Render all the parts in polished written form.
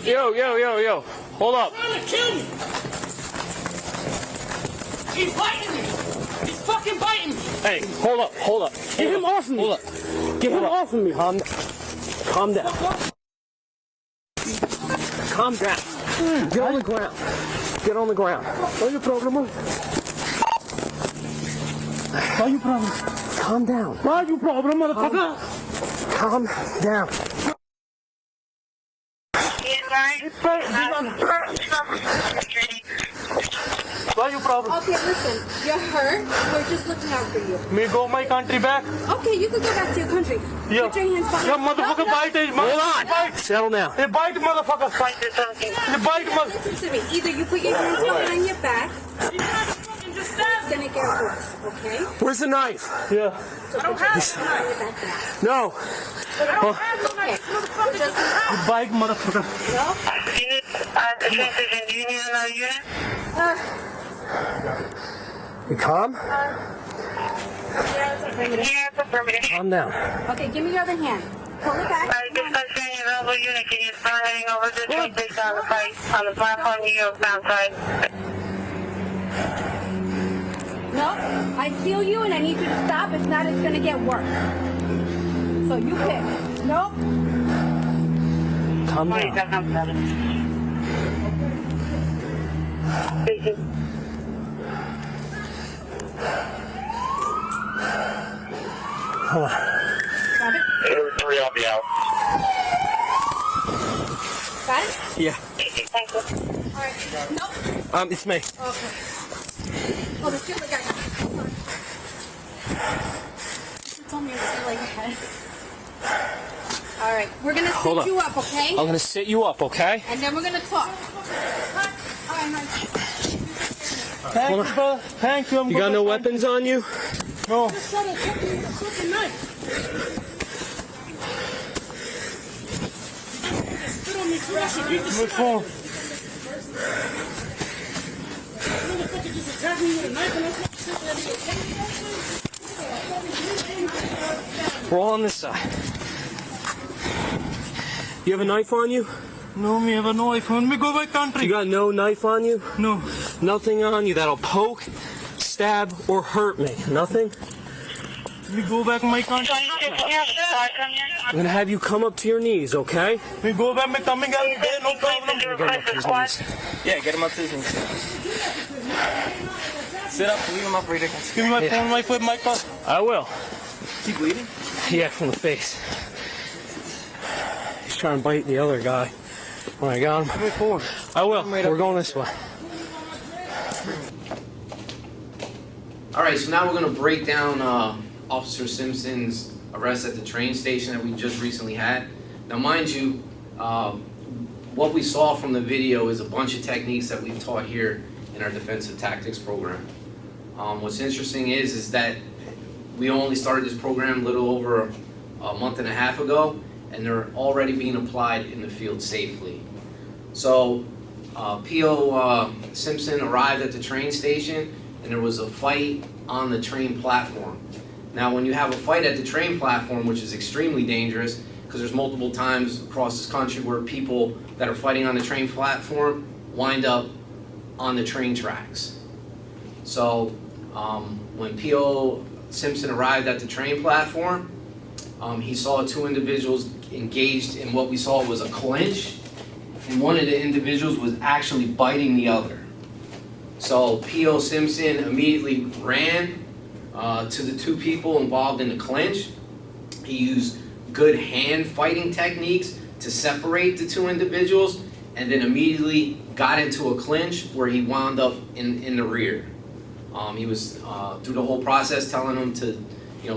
Yo. Hold up. He's trying to kill me. He's biting me. He's fucking biting me. Hey, hold up. Get him off of me. Hold up. Get him off of me. Calm down. Calm down. Get on the ground. Get on the ground. What's your problem? What's your problem? Calm down. What's your problem, motherfucker? Calm down. What's your problem? Okay, listen, you're hurt. We're just looking out for you. Me go my country back. Okay, you can go back to your country. Yeah. Put your hands behind. Yeah, motherfucker, bite it. Hold on. Bite. Settle down. Hey, bite, motherfucker. Bite it. Hey, bite, motherfucker. Listen to me. Either you put your hands behind your back, it's gonna get worse, okay? Where's the knife? Yeah. So put your hands behind your back now. No. Okay. Just, Bite, motherfucker. no? You calm? Calm down. Okay, give me your other hand. Pull it back. Can you start heading over to the train station on the platform New York bound side? No, I feel you and I need you to stop. If not, it's gonna get worse. So you pick. Nope. Calm down. Hold on. Got it? 3, I'll be out. Got it? Yeah. Thank you. All right. Nope. It's me. Okay. Oh, the other guy. You told me it was like that. All right, we're gonna Hold sit up. you up, okay? I'm gonna sit you up, okay? And then we're gonna talk. All right, Thank you, brother. Thank you. You got no weapons on you? No. Just try to take me with a fucking knife. Spit on me too. I should beat the My shit out phone. of you. Motherfucker just attacked me with a knife and I'm fucking We're all on this side. You have a knife on you? No, me have a knife. Let me go my You country. got no knife on you? No. Nothing on you that'll poke, stab, or hurt me? Nothing? Me go back my country. I'm gonna have you come up to your knees, okay? Me go back my coming out there. No problem. Yeah, get him up to his knees. Sit up, leave him up right there. Give me my phone, my foot, my car. I will. Is he bleeding? Yeah, from the face. He's trying to bite the other guy. When I got him. Give me phone. I will. We're going this way. All right, so now we're going to break down Officer Simpson's arrest at the train station that we just recently had. Now, mind you, what we saw from the video is a bunch of techniques that we've taught here in our defensive tactics program. What's interesting is that we only started this program a little over a month and a half ago, and they're already being applied in the field safely. So, P.O. Simpson arrived at the train station, and there was a fight on the train platform. Now, when you have a fight at the train platform, which is extremely dangerous, because there's multiple times across this country where people that are fighting on the train platform wind up on the train tracks. So, when P.O. Simpson arrived at the train platform, he saw two individuals engaged in what we saw was a clinch, and one of the individuals was actually biting the other. So P.O. Simpson immediately ran to the two people involved in the clinch. He used good hand fighting techniques to separate the two individuals, and then immediately got into a clinch where he wound up in the rear. He was through the whole process telling them to,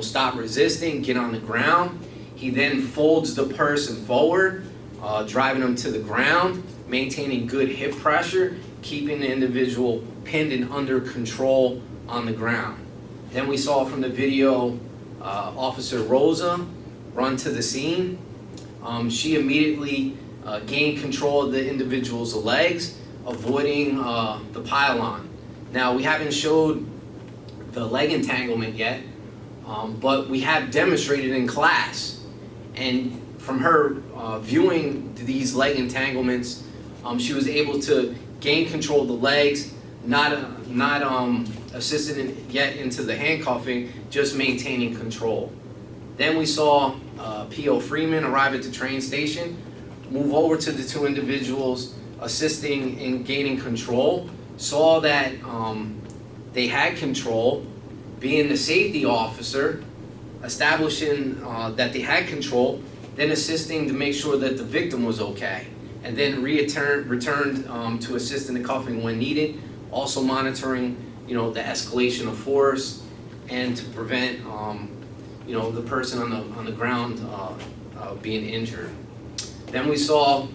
stop resisting, get on the ground. He then folds the person forward, driving them to the ground, maintaining good hip pressure, keeping the individual pinned and under control on the ground. Then we saw from the video Officer Rosa run to the scene. She immediately gained control of the individual's legs, avoiding the pylon. Now, we haven't showed the leg entanglement yet, but we have demonstrated in class. And from her viewing these leg entanglements, she was able to gain control of the legs, not assisted yet into the handcuffing, just maintaining control. Then we saw P.O. Freeman arrive at the train station, move over to the two individuals assisting in gaining control, saw that they had control, being the safety officer, establishing that they had control, then assisting to make sure that the victim was okay, and then returned to assist in the cuffing when needed, also monitoring, the escalation of force and to prevent, the person on the ground being injured. Then we saw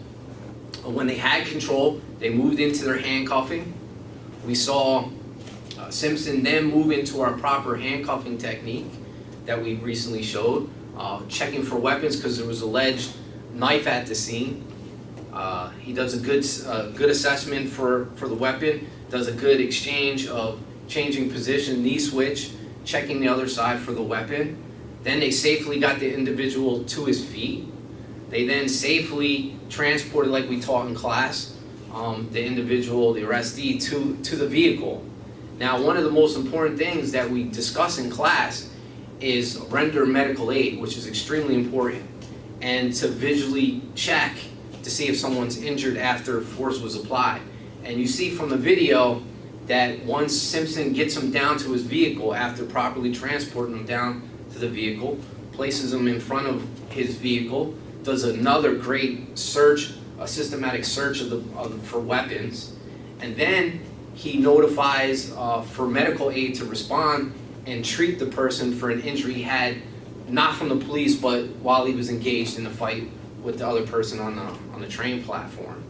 when they had control, they moved into their handcuffing. We saw Simpson then move into our proper handcuffing technique that we recently showed, checking for weapons because there was alleged knife at the scene. He does a good assessment for the weapon, does a good exchange of changing position, knee switch, checking the other side for the weapon. Then they safely got the individual to his feet. They then safely transported, like we taught in class, the individual, the arrestee, to the vehicle. Now, one of the most important things that we discuss in class is render medical aid, which is extremely important, and to visually check to see if someone's injured after force was applied. And you see from the video that once Simpson gets him down to his vehicle, after properly transporting him down to the vehicle, places him in front of his vehicle, does another great search, a systematic search for weapons, and then he notifies for medical aid to respond and treat the person for an injury he had, not from the police, but while he was engaged in a fight with the other person on the train platform.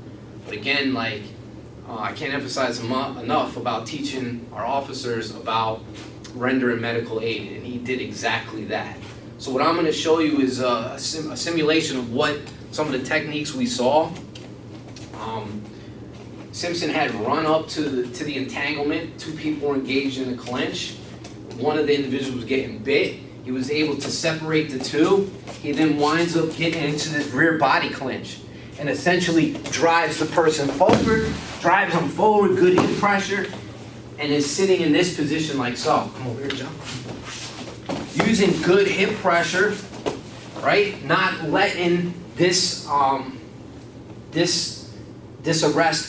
But again, I can't emphasize enough about teaching our officers about rendering medical aid, and he did exactly that. So what I'm going to show you is a simulation of what some of the techniques we saw. Simpson had run up to the entanglement. Two people were engaged in a clinch. One of the individuals was getting bit. He was able to separate the two. He then winds up getting into this rear body clinch and essentially drives the person forward, drives them forward, good hip pressure, and is sitting in this position like so. Come over here, John. Using good hip pressure, right? Not letting this arrest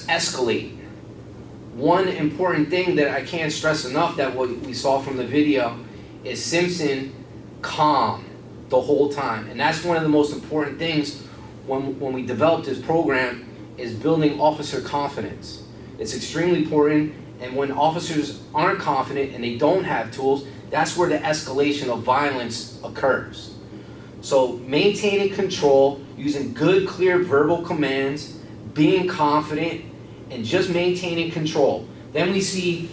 escalate. One important thing that I can't stress enough that what we saw from the video is Simpson calm the whole time. And that's one of the most important things when we developed this program, is building officer confidence. It's extremely important, and when officers aren't confident and they don't have tools, that's where the escalation of violence occurs. So maintaining control, using good, clear verbal commands, being confident, and just maintaining control. Then we see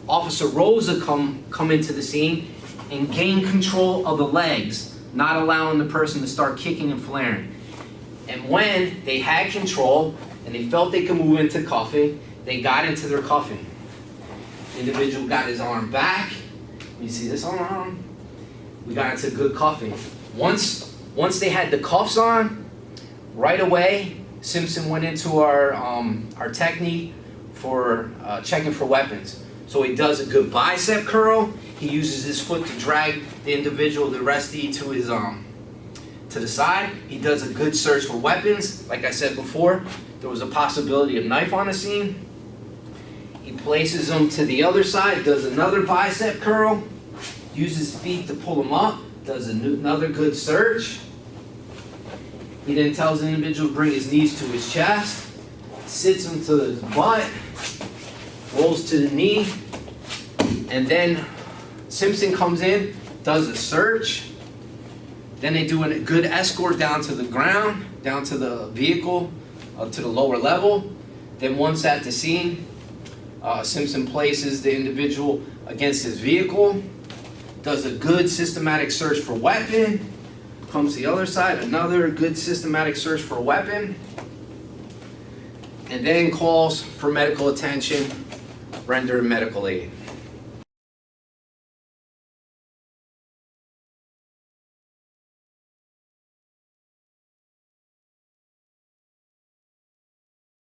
Officer Rosa come into the scene and gain control of the legs, not allowing the person to start kicking and flaring. And when they had control and they felt they could move into cuffing, they got into their cuffing. The individual got his arm back. You see this arm? We got into good cuffing. Once they had the cuffs on, right away, Simpson went into our technique for checking for weapons. So he does a good bicep curl. He uses his foot to drag the individual, the arrestee, to his to the side. He does a good search for weapons. Like I said before, there was a possibility of knife on the scene. He places them to the other side, does another bicep curl, uses feet to pull him up, does another good search. He then tells the individual to bring his knees to his chest, sits him to his butt, rolls to the knee, and then Simpson comes in, does a search. Then they do a good escort down to the ground, down to the vehicle, to the lower level. Then once at the scene, Simpson places the individual against his vehicle, does a good systematic search for weapon, comes to the other side, another good systematic search for a weapon, and then calls for medical attention, render medical aid.